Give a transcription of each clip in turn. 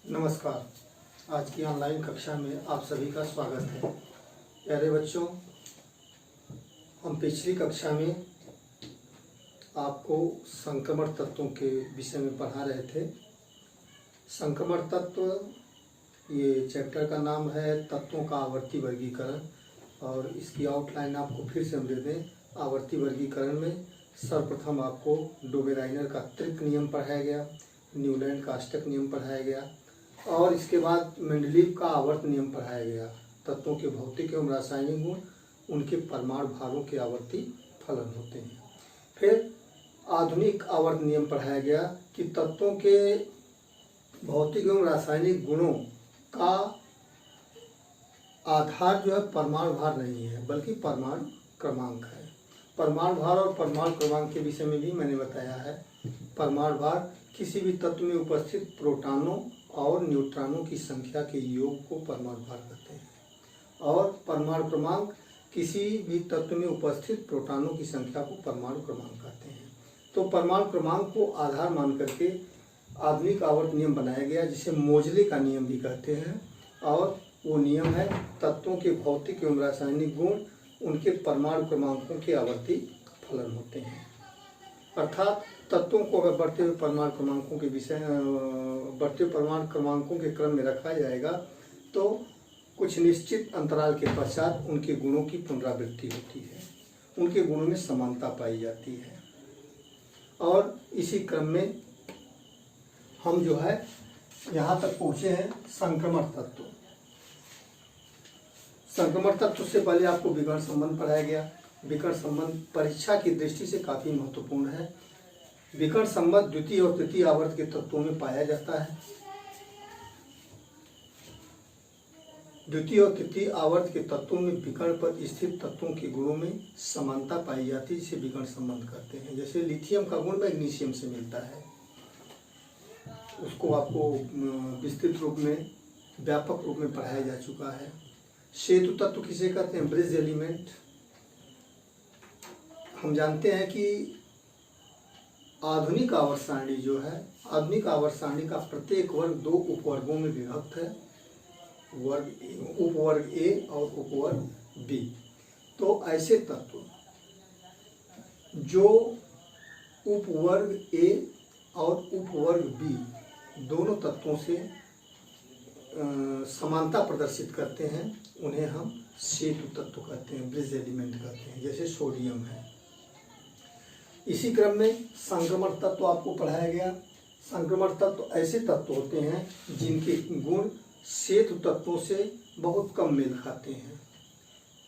नमस्कार। आज की ऑनलाइन कक्षा में आप सभी का स्वागत है। प्यारे बच्चों, हम पिछली कक्षा में आपको संक्रमण तत्वों के विषय में पढ़ा रहे थे। संक्रमण तत्व ये चैप्टर का नाम है तत्वों का आवर्ती वर्गीकरण, और इसकी आउटलाइन आपको फिर से हम दे दें। आवर्ती वर्गीकरण में सर्वप्रथम आपको डोबेराइनर का त्रिक नियम पढ़ाया गया, न्यूलैंड का अष्टक नियम पढ़ाया गया, और इसके बाद मेंडलीव का आवर्त नियम पढ़ाया गया। तत्वों के भौतिक एवं रासायनिक गुण, उनके परमाणु भारों के आवर्ती फलन होते हैं। फिर आधुनिक आवर्त नियम पढ़ाया गया कि तत्वों के भौतिक एवं रासायनिक गुणों का आधार जो है परमाणु भार नहीं है, बल्कि परमाणु क्रमांक है। परमाणु भार और परमाणु क्रमांक के विषय में भी मैंने बताया है। परमाणु भार किसी भी तत्व में उपस्थित प्रोटॉनों और न्यूट्रॉनों की संख्या के योग को परमाणु भार कहते हैं, और परमाणु क्रमांक किसी भी तत्व में उपस्थित प्रोटॉनों की संख्या को परमाणु क्रमांक कहते हैं। तो परमाणु क्रमांक को आधार मान करके आधुनिक आवर्त नियम बनाया गया, जिसे मोजले का नियम भी कहते हैं, और वो नियम है तत्वों के भौतिक एवं रासायनिक गुण, उनके परमाणु क्रमांकों के आवर्ती फलन होते हैं। अर्थात तत्वों को अगर बढ़ते हुए परमाणु क्रमांकों के बढ़ते परमाणु क्रमांकों के क्रम में रखा जाएगा तो कुछ निश्चित अंतराल के पश्चात उनके गुणों की पुनरावृत्ति होती है, उनके गुणों में समानता पाई जाती है। और इसी क्रम में हम जो है यहाँ तक पहुँचे हैं संक्रमण तत्व। संक्रमण तत्व से पहले आपको विकर्ण संबंध पढ़ाया गया। विकर्ण संबंध परीक्षा की दृष्टि से काफ़ी महत्वपूर्ण है। विकर्ण संबंध द्वितीय और तृतीय आवर्त के तत्वों में पाया जाता है। द्वितीय और तृतीय आवर्त के तत्वों में विकर्ण पर स्थित तत्वों के गुणों में समानता पाई जाती है, जिसे विकर्ण संबंध कहते हैं। जैसे लिथियम का गुण मैग्नीशियम से मिलता है, उसको आपको विस्तृत रूप में व्यापक रूप में पढ़ाया जा चुका है। सेतु तत्व किसे कहते हैं? Bridge element. हम जानते हैं कि आधुनिक आवर्त सारणी जो है, आधुनिक आवर्त सारणी का प्रत्येक वर्ग दो उपवर्गों में विभक्त है, उपवर्ग ए और उपवर्ग बी। तो ऐसे तत्व जो उपवर्ग ए और उपवर्ग बी दोनों तत्वों से समानता प्रदर्शित करते हैं, उन्हें हम सेतु तत्व कहते हैं, ब्रिज एलिमेंट कहते हैं, जैसे सोडियम है। इसी क्रम में संक्रमण तत्व आपको पढ़ाया गया। संक्रमण तत्व ऐसे तत्व होते हैं जिनके गुण सेतु तत्वों से बहुत कम मेल खाते हैं,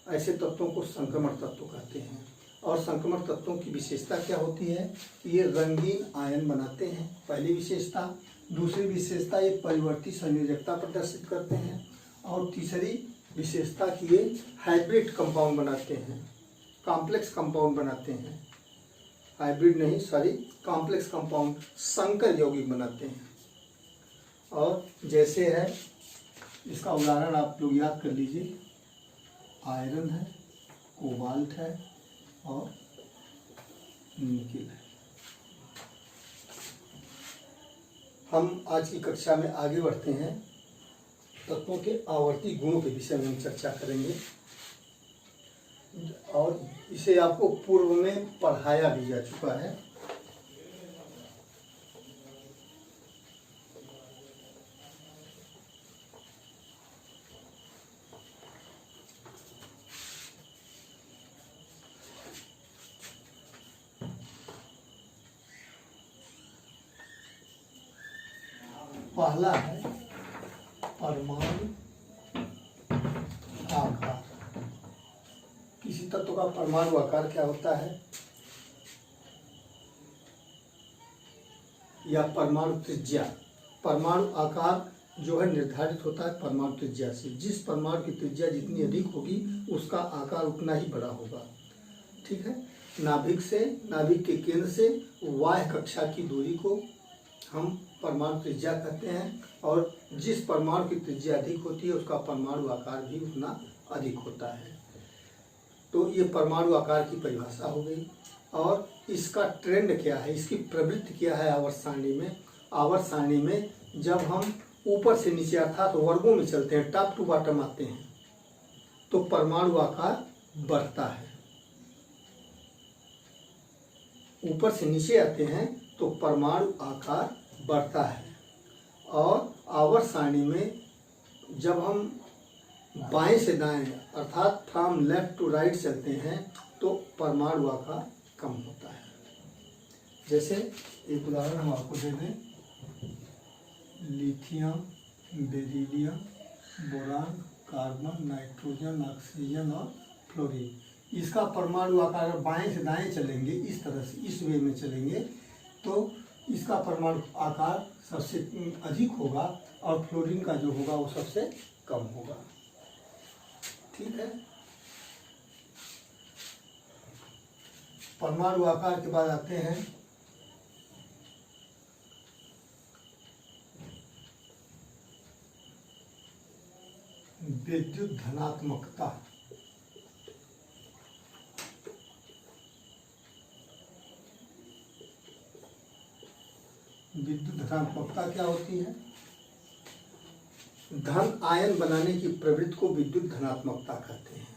ऐसे तत्वों को संक्रमण तत्व कहते हैं। और संक्रमण तत्वों की विशेषता क्या होती है? ये रंगीन आयन बनाते हैं, पहली विशेषता। दूसरी विशेषता, ये परिवर्ती संयोजकता प्रदर्शित करते हैं। और तीसरी विशेषता कि ये हाइब्रिड कंपाउंड बनाते हैं, कॉम्प्लेक्स कंपाउंड बनाते हैं। हाइब्रिड नहीं, सॉरी, कॉम्प्लेक्स कंपाउंड, संकर यौगिक बनाते हैं। और जैसे है, इसका उदाहरण आप लोग याद कर लीजिए, आयरन है, कोबाल्ट है और निकेल है। हम आज की कक्षा में आगे बढ़ते हैं, तत्वों के आवर्ती गुणों के विषय में हम चर्चा करेंगे, और इसे आपको पूर्व में पढ़ाया भी जा चुका है। पहला है परमाणु आकार। किसी तत्व का परमाणु आकार क्या होता है? या परमाणु त्रिज्या। परमाणु आकार जो है निर्धारित होता है परमाणु त्रिज्या से। जिस परमाणु की त्रिज्या जितनी अधिक होगी उसका आकार उतना ही बड़ा होगा, ठीक है। नाभिक से, नाभिक के केंद्र से बाह्य कक्षा की दूरी को हम परमाणु त्रिज्या कहते हैं, और जिस परमाणु की त्रिज्या अधिक होती है उसका परमाणु आकार भी उतना अधिक होता है। तो ये परमाणु आकार की परिभाषा हो गई। और इसका ट्रेंड क्या है, इसकी प्रवृत्ति क्या है आवर्त सारणी में? आवर्त सारणी में जब हम ऊपर से नीचे अर्थात वर्गों में चलते हैं, टॉप टू बॉटम आते हैं, तो परमाणु आकार बढ़ता है। ऊपर से नीचे आते हैं तो परमाणु आकार बढ़ता है। और आवर्त सारणी में जब हम बाएं से दाएं अर्थात फ्रॉम लेफ्ट टू राइट चलते हैं तो परमाणु आकार कम होता है। जैसे एक उदाहरण हम आपको दे दें, lithium, beryllium, boron, carbon, nitrogen, oxygen और फ्लोरीन। इसका परमाणु आकार बाएं से दाएं चलेंगे, इस तरह से इस वे में चलेंगे तो इसका परमाणु आकार सबसे अधिक होगा और फ्लोरीन का जो होगा वो सबसे कम होगा। ठीक है। परमाणु आकार के बाद आते हैं विद्युत धनात्मकता। विद्युत धनात्मकता क्या होती है? धन आयन बनाने की प्रवृत्ति को विद्युत धनात्मकता कहते हैं।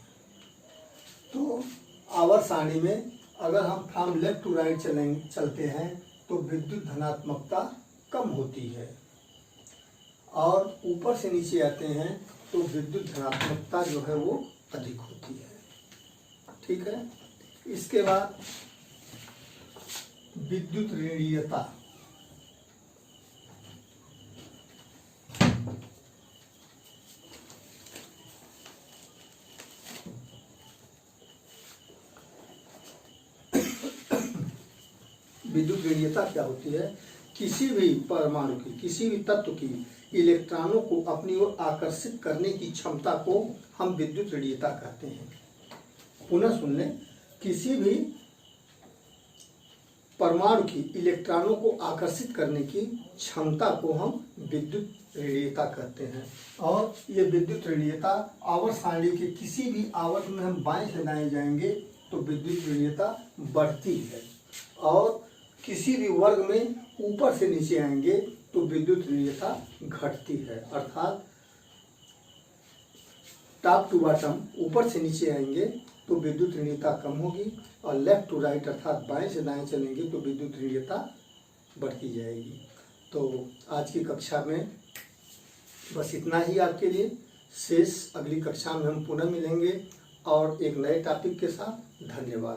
तो आवर्त सारणी में अगर हम फ्रॉम लेफ्ट टू राइट चलते हैं तो विद्युत धनात्मकता कम होती है और ऊपर से नीचे आते हैं तो विद्युत धनात्मकता जो है वो अधिक होती है। ठीक है। इसके बाद विद्युत ऋणीयता। विद्युत ऋणीयता क्या होती है? किसी भी परमाणु की, किसी भी तत्व की इलेक्ट्रॉनों को अपनी ओर आकर्षित करने की क्षमता को हम विद्युत ऋणीयता कहते हैं। पुनः सुन लें, किसी भी परमाणु की इलेक्ट्रॉनों को आकर्षित करने की क्षमता को हम विद्युत ऋणीयता कहते हैं। और ये विद्युत ऋणीयता आवर्त सारणी के किसी भी आवर्त में हम बाएं से दाएं जाएंगे तो विद्युत ऋणीयता बढ़ती है और किसी भी वर्ग में ऊपर से नीचे आएंगे तो विद्युत ऋणीयता घटती है। अर्थात टॉप टू बॉटम ऊपर से नीचे आएंगे तो विद्युत ऋणीयता कम होगी और लेफ्ट टू राइट अर्थात बाएं से दाएं चलेंगे तो विद्युत ऋणीयता बढ़ती जाएगी। तो आज की कक्षा में बस इतना ही आपके लिए। शेष अगली कक्षा में हम पुनः मिलेंगे और एक नए टॉपिक के साथ। धन्यवाद।